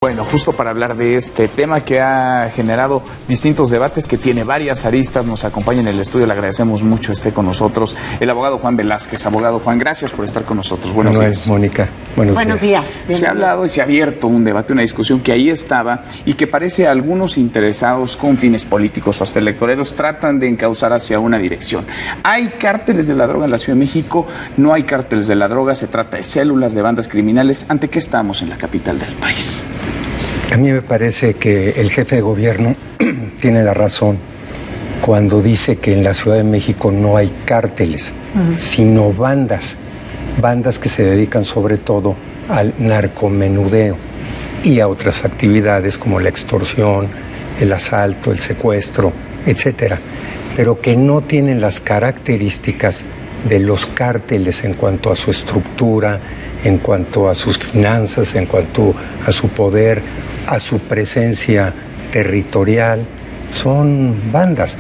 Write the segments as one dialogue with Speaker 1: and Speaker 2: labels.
Speaker 1: Bueno, justo para hablar de este tema que ha generado distintos debates, que tiene varias aristas, nos acompaña en el estudio, le agradecemos mucho esté con nosotros el abogado Juan Velázquez. Abogado Juan, gracias por estar con nosotros. Buenos días.
Speaker 2: Mónica, buenos días.
Speaker 1: Se ha hablado y se ha abierto un debate, una discusión que ahí estaba y que parece a algunos interesados con fines políticos o hasta electoreros tratan de encauzar hacia una dirección. ¿Hay cárteles de la droga en la Ciudad de México? ¿No hay cárteles de la droga? ¿Se trata de células, de bandas criminales? ¿Ante qué estamos en la capital del país?
Speaker 2: A mí me parece que el jefe de gobierno tiene la razón cuando dice que en la Ciudad de México no hay cárteles, sino bandas que se dedican sobre todo al narcomenudeo y a otras actividades como la extorsión, el asalto, el secuestro, etcétera, pero que no tienen las características de los cárteles en cuanto a su estructura, en cuanto a sus finanzas, en cuanto a su poder, a su presencia territorial. Son bandas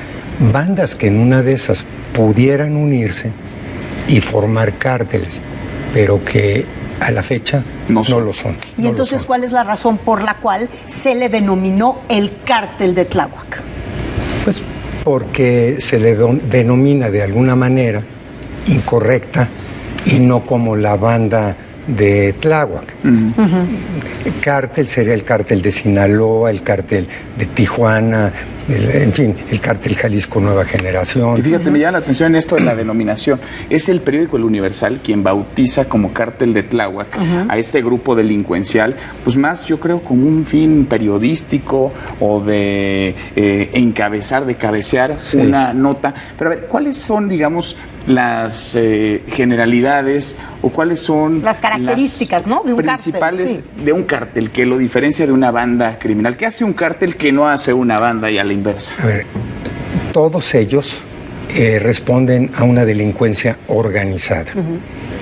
Speaker 2: que en una de esas pudieran unirse y formar cárteles, pero que a la fecha no lo son.
Speaker 3: Y entonces, ¿cuál es la razón por la cual se le denominó el cártel de Tláhuac?
Speaker 2: Pues porque se le denomina de alguna manera incorrecta y no como la banda de Tláhuac. El cártel sería el cártel de Sinaloa, el cártel de Tijuana, en fin, el cártel Jalisco Nueva Generación.
Speaker 1: Y fíjate, me llama la atención esto de la denominación. Es el periódico El Universal quien bautiza como cártel de Tláhuac a este grupo delincuencial, pues más yo creo con un fin periodístico o de encabezar, de cabecear una nota. Pero a ver, ¿cuáles son, digamos, las generalidades o cuáles son
Speaker 3: las características, ¿no?, de un
Speaker 1: principales
Speaker 3: cártel,
Speaker 1: de un cártel que lo diferencia de una banda criminal? ¿Qué hace un cártel que no hace una banda y a la inversa?
Speaker 2: A ver, todos ellos responden a una delincuencia organizada,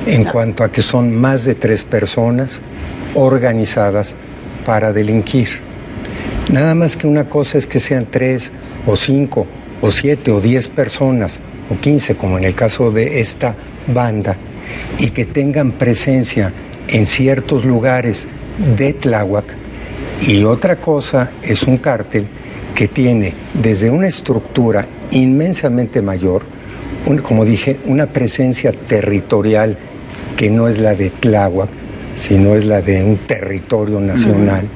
Speaker 2: en cuanto a que son más de 3 personas organizadas para delinquir. Nada más que una cosa es que sean 3 o 5 o 7 o 10 personas o 15, como en el caso de esta banda, y que tengan presencia en ciertos lugares de Tláhuac. Y otra cosa es un cártel que tiene desde una estructura inmensamente mayor, como dije, una presencia territorial que no es la de Tláhuac, sino es la de un territorio nacional.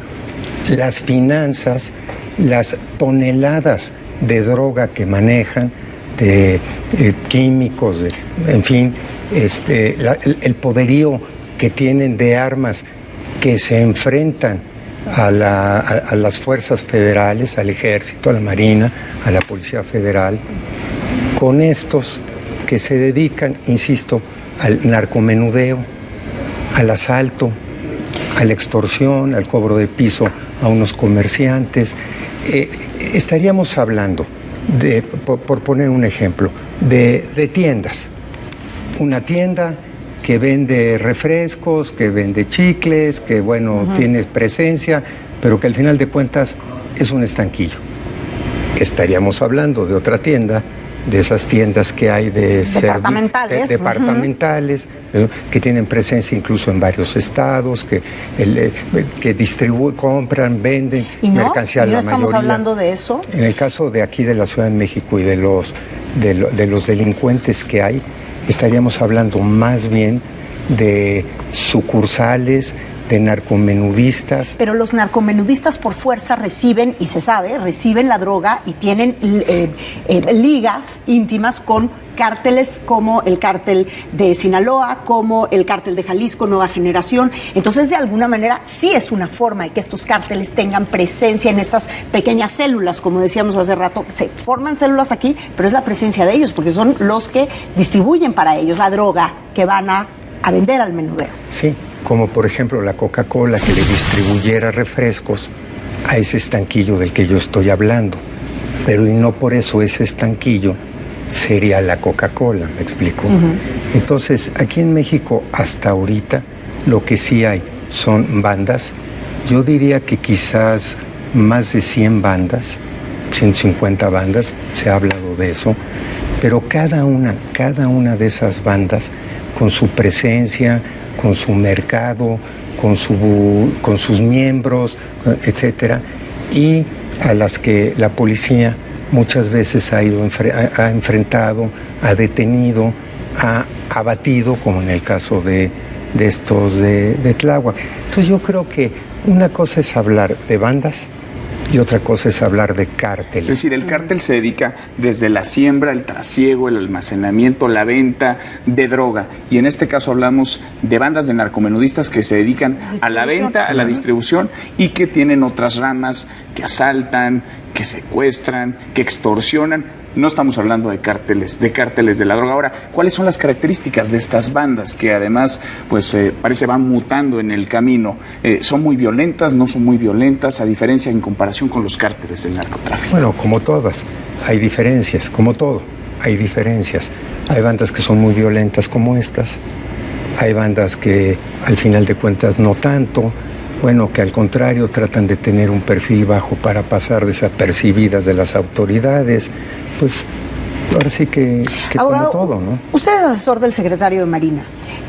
Speaker 2: Las finanzas, las toneladas de droga que manejan, de químicos, en fin, el poderío que tienen de armas que se enfrentan a las fuerzas federales, al ejército, a la marina, a la policía federal, con estos que se dedican, insisto, al narcomenudeo, al asalto, a la extorsión, al cobro de piso a unos comerciantes. Estaríamos hablando, por poner un ejemplo, de tiendas. Una tienda que vende refrescos, que vende chicles, que tiene presencia, pero que al final de cuentas es un estanquillo. Estaríamos hablando de otra tienda, de esas tiendas que hay departamentales, que tienen presencia incluso en varios estados, que distribuyen, compran, venden mercancía.
Speaker 3: ¿No estamos hablando de eso?
Speaker 2: En el caso de aquí de la Ciudad de México y de los delincuentes que hay, estaríamos hablando más bien de sucursales, de narcomenudistas.
Speaker 3: Pero los narcomenudistas por fuerza reciben, y se sabe, reciben la droga y tienen ligas íntimas con cárteles como el cártel de Sinaloa, como el cártel de Jalisco Nueva Generación. Entonces, de alguna manera, sí es una forma de que estos cárteles tengan presencia en estas pequeñas células, como decíamos hace rato. Se forman células aquí, pero es la presencia de ellos, porque son los que distribuyen para ellos la droga que van a vender al menudeo.
Speaker 2: Sí, como por ejemplo la Coca-Cola, que le distribuyera refrescos a ese estanquillo del que yo estoy hablando, pero y no por eso ese estanquillo sería la Coca-Cola, ¿me explico? Entonces, aquí en México hasta ahorita lo que sí hay son bandas. Yo diría que quizás más de 100 bandas, 150 bandas, se ha hablado de eso, pero cada una de esas bandas con su presencia, con su mercado, con sus miembros, etcétera, y a las que la policía muchas veces ha enfrentado, ha detenido, ha abatido, como en el caso de estos de Tláhuac. Entonces yo creo que una cosa es hablar de bandas y otra cosa es hablar de cárteles.
Speaker 1: Es decir, el cártel se dedica desde la siembra, el trasiego, el almacenamiento, la venta de droga. Y en este caso hablamos de bandas de narcomenudistas que se dedican a la venta, a la distribución y que tienen otras ramas que asaltan, que secuestran, que extorsionan. No estamos hablando de cárteles de la droga. Ahora, ¿cuáles son las características de estas bandas que además, pues parece van mutando en el camino? ¿Son muy violentas, no son muy violentas, a diferencia en comparación con los cárteles del narcotráfico?
Speaker 2: Bueno, como todas, hay diferencias, como todo, hay diferencias. Hay bandas que son muy violentas como estas, hay bandas que al final de cuentas no tanto, bueno, que al contrario tratan de tener un perfil bajo para pasar desapercibidas de las autoridades. Pues ahora sí que abogado, como todo, ¿no?
Speaker 3: Usted es asesor del secretario de Marina,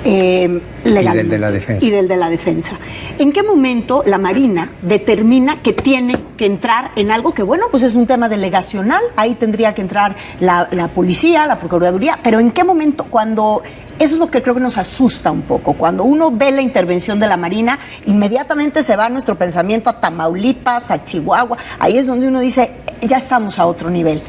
Speaker 3: legalmente.
Speaker 2: Y del de la Defensa.
Speaker 3: Y del de la Defensa. ¿En qué momento la Marina determina que tiene que entrar en algo que, bueno, pues es un tema delegacional? Ahí tendría que entrar la policía, la Procuraduría, pero ¿en qué momento cuando... Eso es lo que creo que nos asusta un poco. Cuando uno ve la intervención de la Marina, inmediatamente se va nuestro pensamiento a Tamaulipas, a Chihuahua. Ahí es donde uno dice, ya estamos a otro nivel.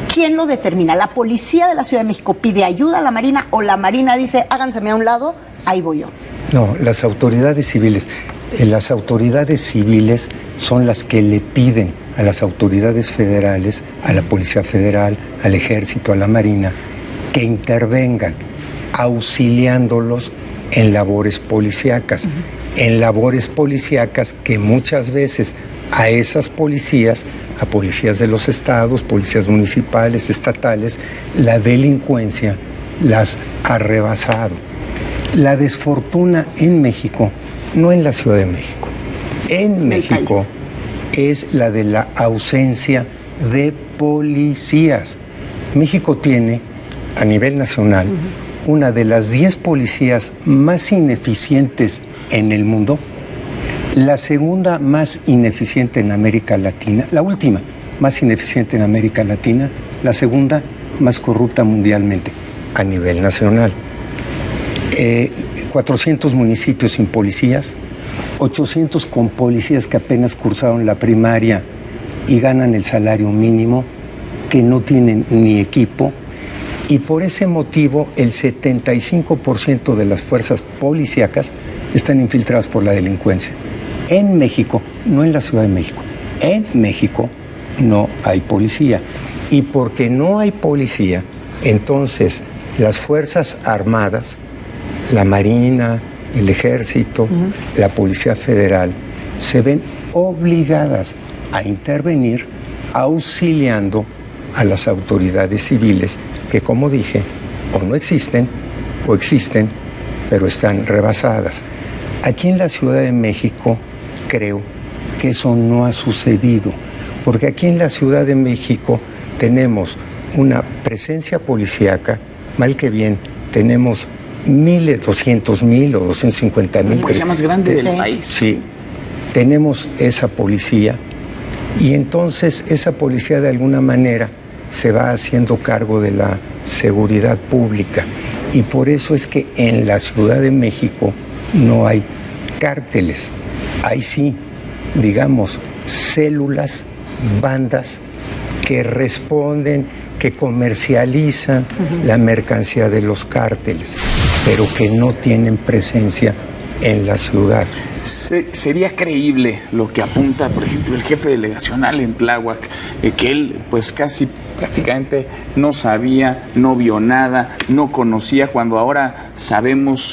Speaker 3: ¿Quién lo determina? ¿La policía de la Ciudad de México pide ayuda a la Marina o la Marina dice, háganseme a un lado, ahí voy yo?
Speaker 2: No, las autoridades civiles. Las autoridades civiles son las que le piden a las autoridades federales, a la Policía Federal, al Ejército, a la Marina, que intervengan, auxiliándolos en labores policíacas, en labores policíacas que muchas veces a esas policías, a policías de los estados, policías municipales, estatales, la delincuencia las ha rebasado. La desfortuna en México, no en la Ciudad de México, en México es la de la ausencia de policías. México tiene, a nivel nacional, una de las 10 policías más ineficientes en el mundo, la segunda más ineficiente en América Latina, la última más ineficiente en América Latina, la segunda más corrupta mundialmente a nivel nacional. 400 municipios sin policías, 800 con policías que apenas cursaron la primaria y ganan el salario mínimo, que no tienen ni equipo. Y por ese motivo el 75% de las fuerzas policíacas están infiltradas por la delincuencia. En México, no en la Ciudad de México, en México no hay policía. Y porque no hay policía, entonces las Fuerzas Armadas, la Marina, el Ejército, la Policía Federal, se ven obligadas a intervenir auxiliando a las autoridades civiles que, como dije, o no existen o existen, pero están rebasadas. Aquí en la Ciudad de México creo que eso no ha sucedido, porque aquí en la Ciudad de México tenemos una presencia policíaca, mal que bien, tenemos 200,000 o 250,000.
Speaker 1: La policía más grande del país.
Speaker 2: Sí, tenemos esa policía y entonces esa policía de alguna manera se va haciendo cargo de la seguridad pública y por eso es que en la Ciudad de México no hay cárteles, hay sí, digamos, células, bandas que responden, que comercializan la mercancía de los cárteles, pero que no tienen presencia en la ciudad.
Speaker 1: ¿Sería creíble lo que apunta, por ejemplo, el jefe delegacional en Tláhuac, que él pues casi prácticamente no sabía, no vio nada, no conocía, cuando ahora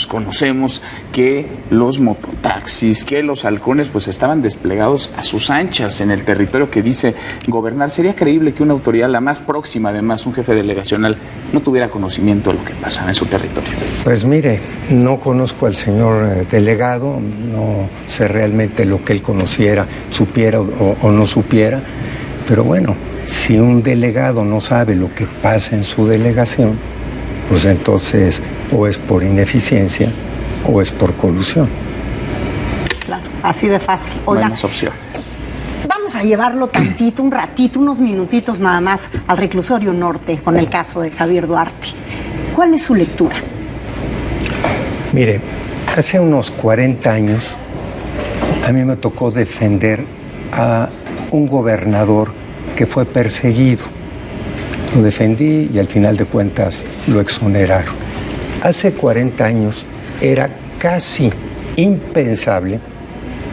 Speaker 1: conocemos que los mototaxis, que los halcones pues estaban desplegados a sus anchas en el territorio que dice gobernar? ¿Sería creíble que una autoridad, la más próxima además, un jefe delegacional, no tuviera conocimiento de lo que pasaba en su territorio?
Speaker 2: Pues mire, no conozco al señor delegado, no sé realmente lo que él conociera, supiera o no supiera, pero bueno, si un delegado no sabe lo que pasa en su delegación, pues entonces o es por ineficiencia o es por colusión.
Speaker 3: Claro, así de fácil.
Speaker 1: No hay
Speaker 3: Oiga,
Speaker 1: más opciones.
Speaker 3: vamos a llevarlo tantito, un ratito, unos minutitos nada más al reclusorio norte con el caso de Javier Duarte. ¿Cuál es su lectura?
Speaker 2: Mire, hace unos 40 años a mí me tocó defender a un gobernador que fue perseguido. Lo defendí y al final de cuentas lo exoneraron. Hace 40 años era casi impensable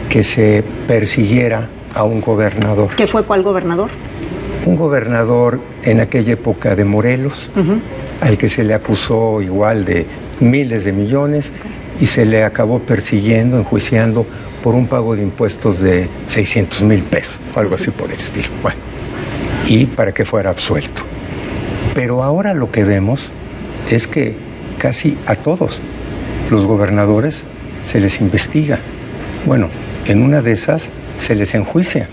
Speaker 2: que se persiguiera a un gobernador.
Speaker 3: ¿Qué fue cuál gobernador?
Speaker 2: Un gobernador en aquella época de Morelos, al que se le acusó igual de miles de millones y se le acabó persiguiendo, enjuiciando por un pago de impuestos de 600,000 pesos, o algo así por el estilo. Bueno, y para que fuera absuelto. Pero ahora lo que vemos es que casi a todos los gobernadores se les investiga. Bueno, en una de esas se les enjuicia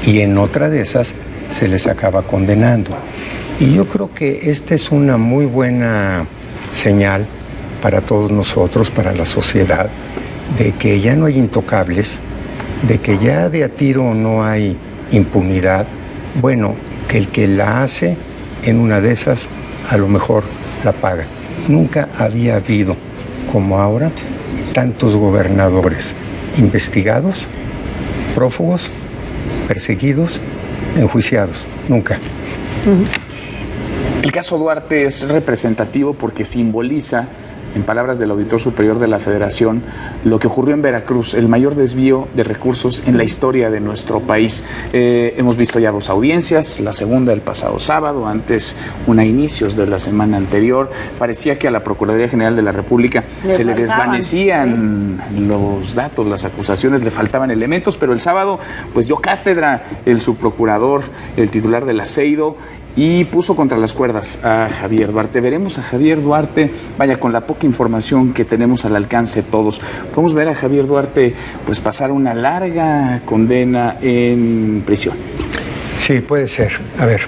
Speaker 2: y en otra de esas se les acaba condenando. Y yo creo que esta es una muy buena señal para todos nosotros, para la sociedad, de que ya no hay intocables, de que ya de a tiro no hay impunidad. Bueno, que el que la hace en una de esas a lo mejor la paga. Nunca había habido, como ahora, tantos gobernadores investigados, prófugos, perseguidos, enjuiciados. Nunca.
Speaker 1: El caso Duarte es representativo porque simboliza, en palabras del Auditor Superior de la Federación, lo que ocurrió en Veracruz, el mayor desvío de recursos en la historia de nuestro país. Hemos visto ya 2 audiencias, la segunda el pasado sábado, antes una a inicios de la semana anterior. Parecía que a la Procuraduría General de la República se le desvanecían los datos, las acusaciones, le faltaban elementos, pero el sábado pues dio cátedra el subprocurador, el titular del Aceido, y puso contra las cuerdas a Javier Duarte. Veremos a Javier Duarte, vaya, con la poca información que tenemos al alcance todos, podemos ver a Javier Duarte pues pasar una larga condena en prisión.
Speaker 2: Sí, puede ser. A ver,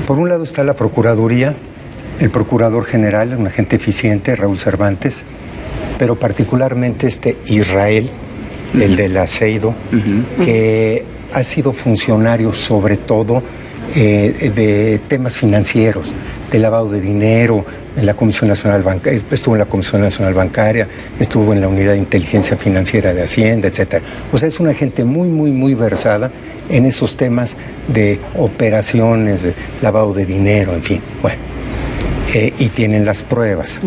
Speaker 2: por un lado está la Procuraduría, el Procurador General, un agente eficiente, Raúl Cervantes, pero particularmente Israel, el del Aceido, que ha sido funcionario sobre todo de temas financieros, de lavado de dinero, en la Comisión Nacional Bancaria, estuvo en la Comisión Nacional Bancaria, estuvo en la Unidad de Inteligencia Financiera de Hacienda, etcétera. O sea, es una gente muy, muy, muy versada en esos temas de operaciones, de lavado de dinero, en fin. Bueno, y tienen las pruebas.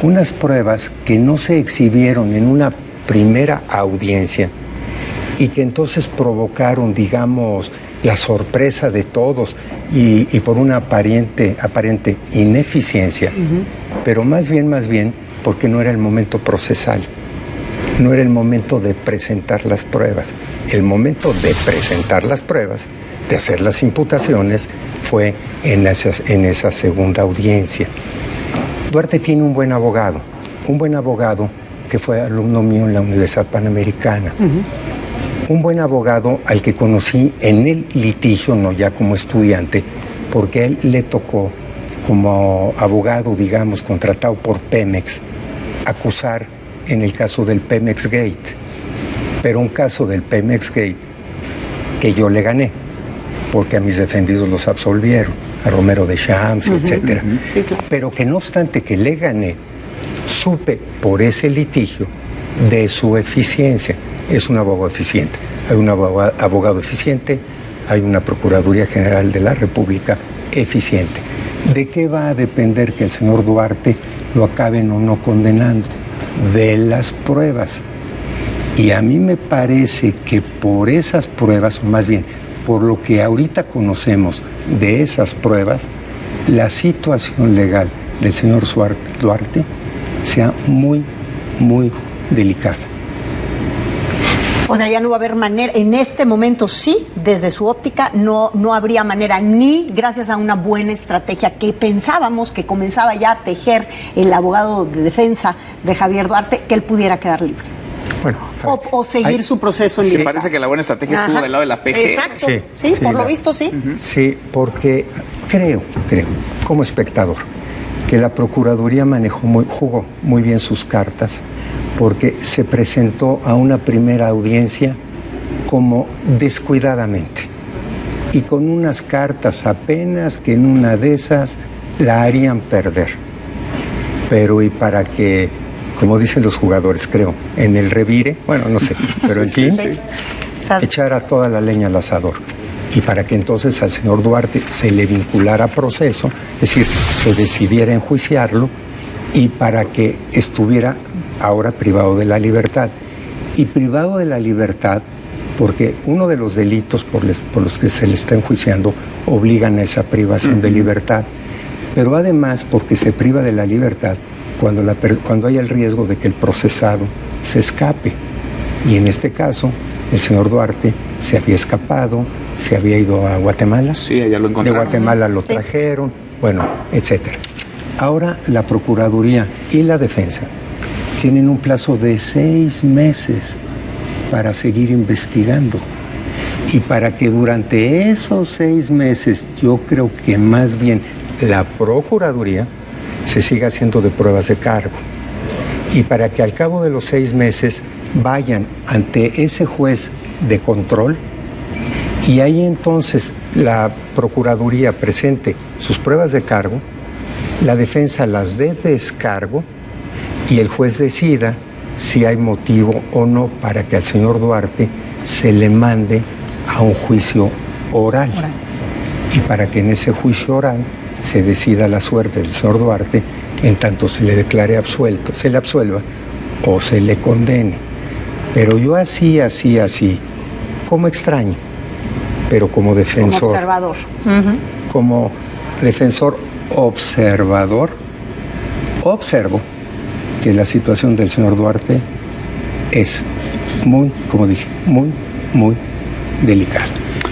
Speaker 2: Unas pruebas que no se exhibieron en una primera audiencia y que entonces provocaron, digamos, la sorpresa de todos y por una aparente ineficiencia, pero más bien porque no era el momento procesal, no era el momento de presentar las pruebas. El momento de presentar las pruebas, de hacer las imputaciones, fue en esa segunda audiencia. Duarte tiene un buen abogado que fue alumno mío en la Universidad Panamericana. Un buen abogado al que conocí en el litigio, no ya como estudiante, porque a él le tocó como abogado, digamos, contratado por Pemex, acusar en el caso del Pemex Gate, pero un caso del Pemex Gate que yo le gané, porque a mis defendidos los absolvieron, a Romero de Champs, etcétera.
Speaker 3: Sí, claro.
Speaker 2: Pero que no obstante que le gané, supe por ese litigio de su eficiencia. Es un abogado eficiente. Hay un abogado eficiente, hay una Procuraduría General de la República eficiente. ¿De qué va a depender que el señor Duarte lo acaben o no condenando? De las pruebas. Y a mí me parece que por esas pruebas, o más bien, por lo que ahorita conocemos de esas pruebas, la situación legal del señor Duarte sea muy, muy delicada.
Speaker 3: O sea, ya no va a haber manera, en este momento sí, desde su óptica, no habría manera, ni gracias a una buena estrategia que pensábamos que comenzaba ya a tejer el abogado de defensa de Javier Duarte, que él pudiera quedar libre.
Speaker 2: Bueno,
Speaker 3: o seguir su proceso en
Speaker 1: Sí,
Speaker 3: libertad.
Speaker 1: parece que la buena estrategia estuvo del lado de la PG.
Speaker 3: Exacto, sí, por lo visto sí.
Speaker 2: Sí, porque creo, como espectador, que la Procuraduría jugó muy bien sus cartas, porque se presentó a una primera audiencia como descuidadamente y con unas cartas apenas que en una de esas la harían perder. Pero y para que, como dicen los jugadores, creo, en el revire, bueno, no sé, pero en fin, echar a toda la leña al asador. Y para que entonces al señor Duarte se le vinculara a proceso, es decir, se decidiera enjuiciarlo, y para que estuviera ahora privado de la libertad. Y privado de la libertad porque uno de los delitos por los que se le está enjuiciando obligan a esa privación de libertad, pero además porque se priva de la libertad cuando hay el riesgo de que el procesado se escape. Y en este caso, el señor Duarte se había escapado, se había ido a Guatemala.
Speaker 1: Sí, allá lo encontraron.
Speaker 2: De Guatemala lo trajeron, bueno, etcétera. Ahora la Procuraduría y la Defensa tienen un plazo de 6 meses para seguir investigando. Y para que durante esos 6 meses, yo creo que más bien la Procuraduría se siga haciendo de pruebas de cargo. Y para que al cabo de los 6 meses vayan ante ese juez de control y ahí entonces la Procuraduría presente sus pruebas de cargo, la defensa las dé descargo y el juez decida si hay motivo o no para que al señor Duarte se le mande a un juicio oral. Y para que en ese juicio oral se decida la suerte del señor Duarte en tanto se le declare absuelto, se le absuelva o se le condene. Pero yo así, como extraño, pero como defensor.
Speaker 3: Como observador.
Speaker 2: Como defensor observador, observo que la situación del señor Duarte es muy, como dije, muy, muy delicada.